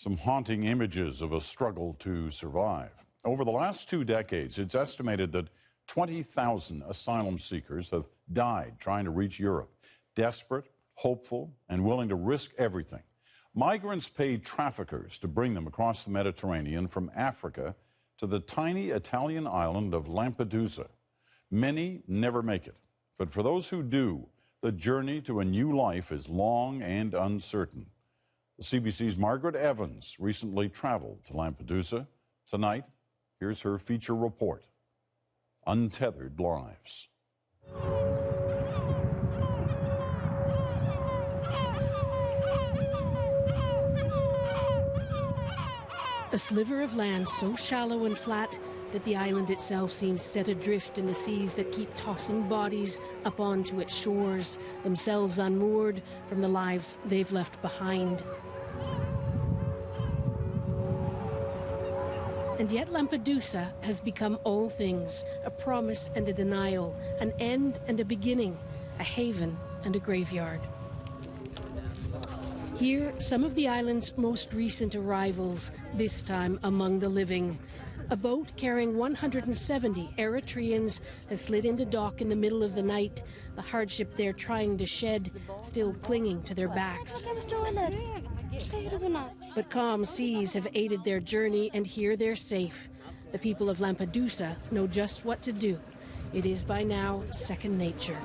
Some haunting images of a struggle to survive. Over the last 2 decades, it's estimated that 20,000 asylum seekers have died trying to reach Europe. Desperate, hopeful, and willing to risk everything. Migrants paid traffickers to bring them across the Mediterranean from Africa to the tiny Italian island of Lampedusa. Many never make it, but for those who do, the journey to a new life is long and uncertain. The CBC's Margaret Evans recently traveled to Lampedusa. Tonight, here's her feature report, Untethered Lives. A sliver of land so shallow and flat that the island itself seems set adrift in the seas that keep tossing bodies up onto its shores, themselves unmoored from the lives they've left behind. And yet Lampedusa has become all things, a promise and a denial, an end and a beginning, a haven and a graveyard. Here, some of the island's most recent arrivals, this time among the living. A boat carrying 170 Eritreans has slid into dock in the middle of the night, the hardship they're trying to shed still clinging to their backs. But calm seas have aided their journey, and here they're safe. The people of Lampedusa know just what to do. It is by now second nature.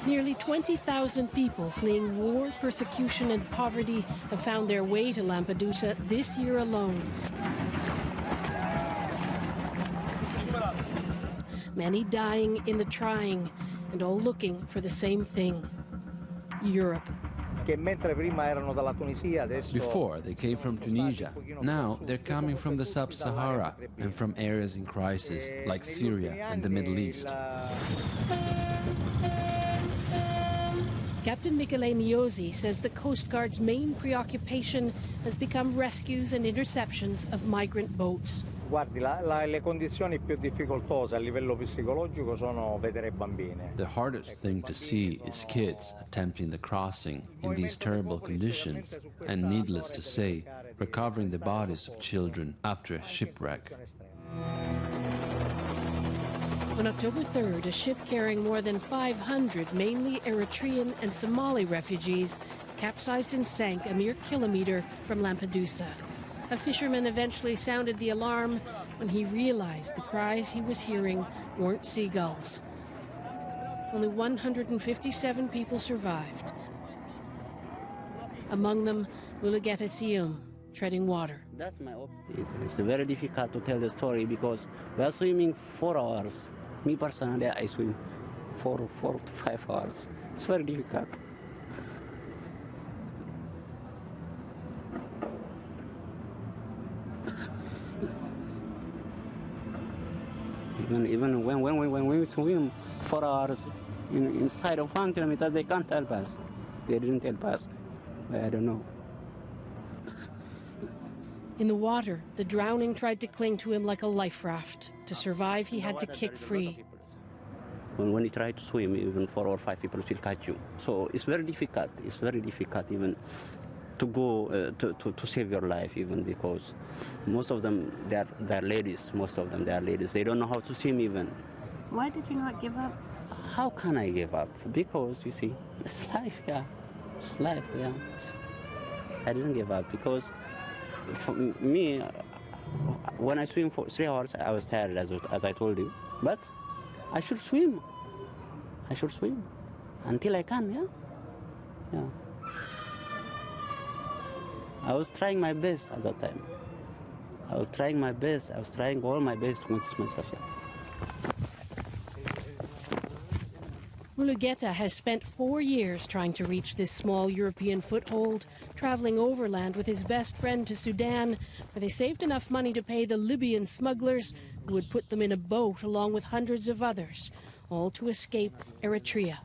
Nearly 20,000 people fleeing war, persecution and poverty have found their way to Lampedusa this year alone. Many dying in the trying, and all looking for the same thing, Europe. Before, they came from Tunisia. Now, they're coming from the Sub-Sahara and from areas in crisis, like Syria and the Middle East. Captain Michele Niosi says the Coast Guard's main preoccupation has become rescues and interceptions of migrant boats. The hardest thing to see is kids attempting the crossing in these terrible conditions, and needless to say, recovering the bodies of children after a shipwreck. On October 3rd, a ship carrying more than 500 mainly Eritrean and Somali refugees capsized and sank a mere kilometer from Lampedusa. A fisherman eventually sounded the alarm when he realized the cries he was hearing weren't seagulls. Only 157 people survived. Among them, Mulugeta Sium, treading water. It's very difficult to tell the story because we are swimming 4 hours. Me personally, I swim 4 to 5 hours. It's very difficult. Even when we swim 4 hours inside of 1 kilometer, they can't help us. They didn't help us. I don't know. In the water, the drowning tried to cling to him like a life raft. To survive, he had to kick free. When you try to swim, even 4 or 5 people will catch you. So it's very difficult. It's very difficult even to go to save your life, even because most of them they're ladies. Most of them they are ladies. They don't know how to swim even. Why did you not give up? How can I give up? Because you see, it's life. Yeah, it's life. Yeah, I didn't give up because for me, when I swim for 3 hours, I was tired, as I told you. But I should swim. I should swim until I can. Yeah, yeah. I was trying my best at that time. I was trying my best. I was trying all my best to convince myself. Yeah. Mulugeta has spent 4 years trying to reach this small European foothold, traveling overland with his best friend to Sudan, where they saved enough money to pay the Libyan smugglers who would put them in a boat along with hundreds of others, all to escape Eritrea.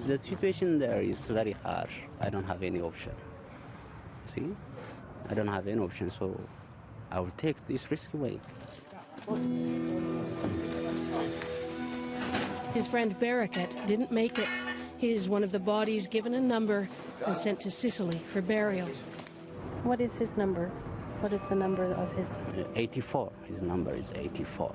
The situation there is very harsh. I don't have any option. See? I don't have any option, so I will take this risky way. His friend Barakat didn't make it. He is one of the bodies given a number and sent to Sicily for burial. What is his number? What is the number of his? 84. His number is 84.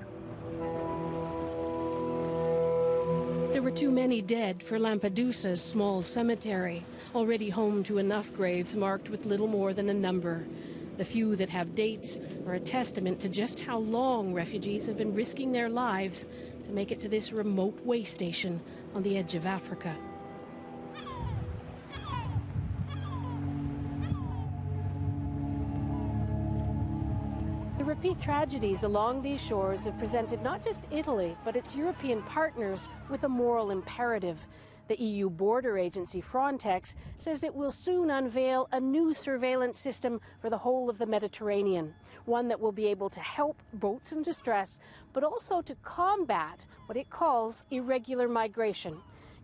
There were too many dead for Lampedusa's small cemetery, already home to enough graves marked with little more than a number. The few that have dates are a testament to just how long refugees have been risking their lives to make it to this remote way station on the edge of Africa. The repeat tragedies along these shores have presented not just Italy, but its European partners with a moral imperative. The EU border agency Frontex says it will soon unveil a new surveillance system for the whole of the Mediterranean, one that will be able to help boats in distress, but also to combat what it calls irregular migration.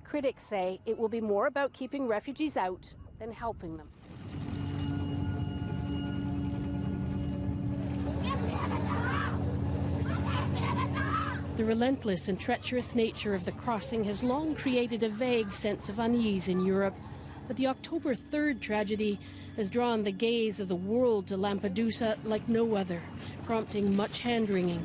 Critics say it will be more about keeping refugees out than helping them. The relentless and treacherous nature of the crossing has long created a vague sense of unease in Europe, but the October 3rd tragedy has drawn the gaze of the world to Lampedusa like no other, prompting much hand-wringing.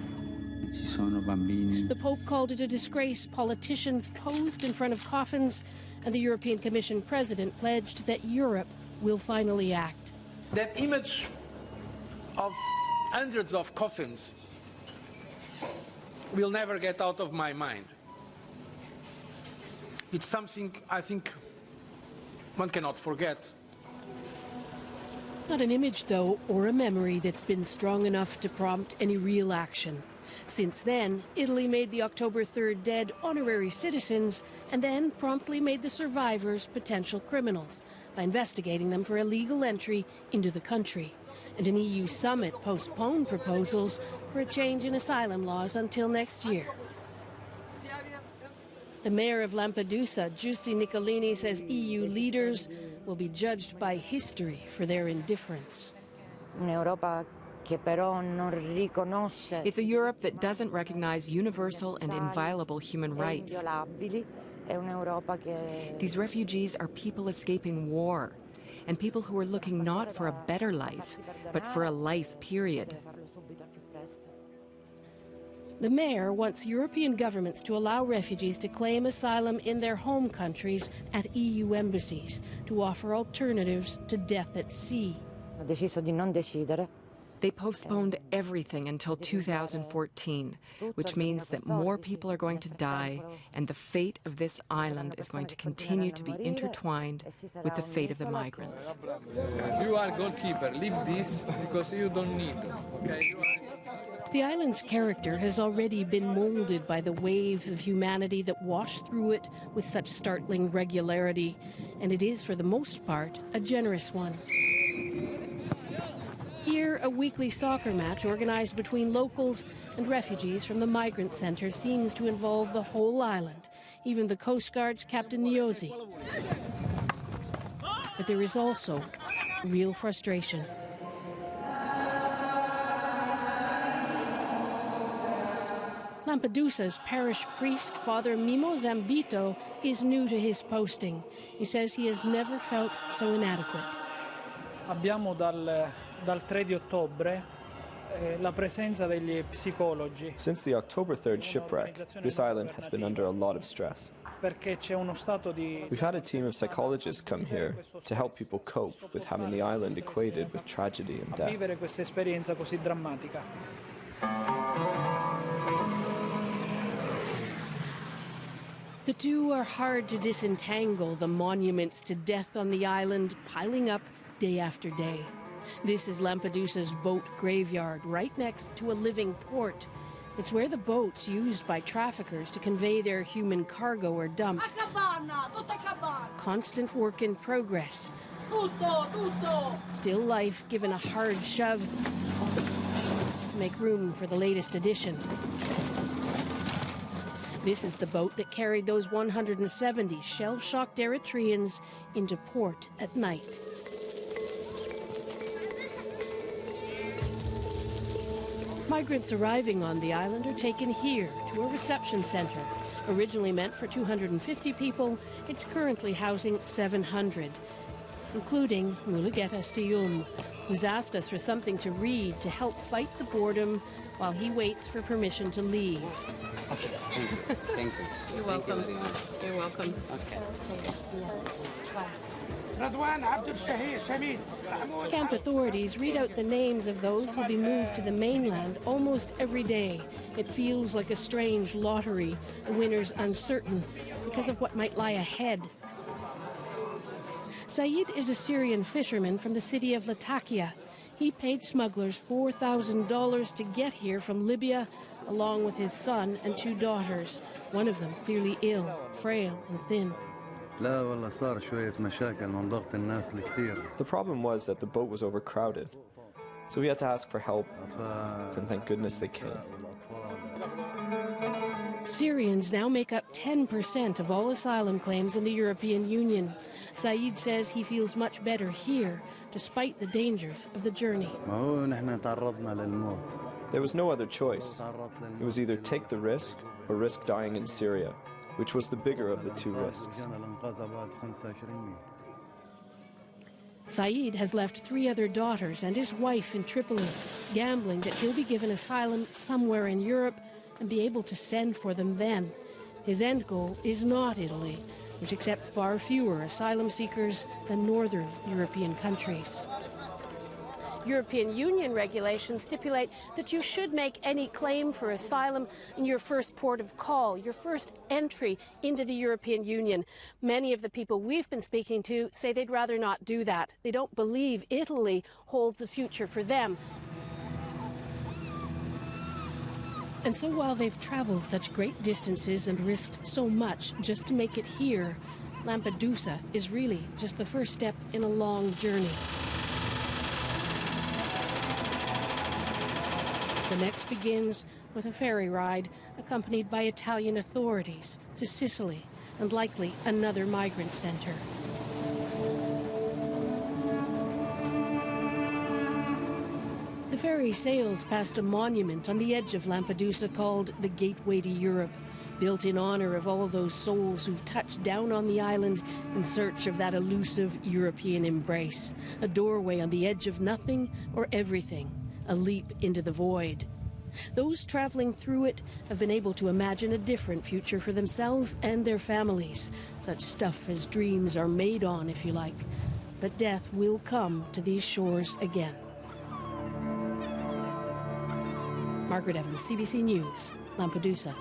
The Pope called it a disgrace, politicians posed in front of coffins, and the European Commission president pledged that Europe will finally act. That image of hundreds of coffins will never get out of my mind. It's something I think one cannot forget. Not an image, though, or a memory that's been strong enough to prompt any real action. Since then, Italy made the October 3rd dead honorary citizens and then promptly made the survivors potential criminals by investigating them for illegal entry into the country. And an EU summit postponed proposals for a change in asylum laws until next year. The mayor of Lampedusa, Giussi Nicolini, says EU leaders will be judged by history for their indifference. It's a Europe that doesn't recognize universal and inviolable human rights. These refugees are people escaping war, and people who are looking not for a better life, but for a life, period. The mayor wants European governments to allow refugees to claim asylum in their home countries at EU embassies to offer alternatives to death at sea. They postponed everything until 2014, which means that more people are going to die, and the fate of this island is going to continue to be intertwined with the fate of the migrants. You are goalkeeper. Leave this because you don't need it. Okay? The island's character has already been molded by the waves of humanity that wash through it with such startling regularity, and it is, for the most part, a generous one. Here, a weekly soccer match organized between locals and refugees from the migrant center seems to involve the whole island, even the Coast Guard's Captain Niosi. But there is also real frustration. Lampedusa's parish priest, Father Mimo Zambito, is new to his posting. He says he has never felt so inadequate. Abbiamo dal 3 di ottobre la presenza degli psicologi. Since the October 3rd shipwreck, this island has been under a lot of stress. Perché c'è uno stato di... We've had a team of psychologists come here to help people cope with having the island equated with tragedy and death. Vivere questa esperienza così drammatica. The two are hard to disentangle, the monuments to death on the island piling up day after day. This is Lampedusa's boat graveyard, right next to a living port. It's where the boats used by traffickers to convey their human cargo are dumped. Constant work in progress. Still life given a hard shove to make room for the latest addition. This is the boat that carried those 170 shell-shocked Eritreans into port at night. Migrants arriving on the island are taken here to a reception center Originally meant for 250 people, it's currently housing 700, including Mulugeta Siyum, who's asked us for something to read to help fight the boredom while he waits for permission to leave. Okay, thank you. You're welcome. You're welcome. Okay. Camp authorities read out the names of those who'll be moved to the mainland almost every day. It feels like a strange lottery, the winner's uncertain because of what might lie ahead. Saeed is a Syrian fisherman from the city of Latakia. He paid smugglers $4,000 to get here from Libya, along with his son and 2 daughters, one of them clearly ill, frail and thin. The problem was that the boat was overcrowded, so we had to ask for help, and thank goodness they came. Syrians now make up 10% of all asylum claims in the European Union. Saeed says he feels much better here, despite the dangers of the journey. There was no other choice. It was either take the risk or risk dying in Syria, which was the bigger of the 2 risks. Saeed has left 3 other daughters and his wife in Tripoli, gambling that he'll be given asylum somewhere in Europe and be able to send for them then. His end goal is not Italy, which accepts far fewer asylum seekers than northern European countries. European Union regulations stipulate that you should make any claim for asylum in your first port of call, your first entry into the European Union. Many of the people we've been speaking to say they'd rather not do that. They don't believe Italy holds a future for them. And so while they've traveled such great distances and risked so much just to make it here, Lampedusa is really just the first step in a long journey. The next begins with a ferry ride accompanied by Italian authorities to Sicily and likely another migrant center. The ferry sails past a monument on the edge of Lampedusa called the Gateway to Europe, built in honor of all those souls who've touched down on the island in search of that elusive European embrace, a doorway on the edge of nothing or everything, a leap into the void. Those traveling through it have been able to imagine a different future for themselves and their families, such stuff as dreams are made on, if you like. But death will come to these shores again. Margaret Evans, CBC News, Lampedusa.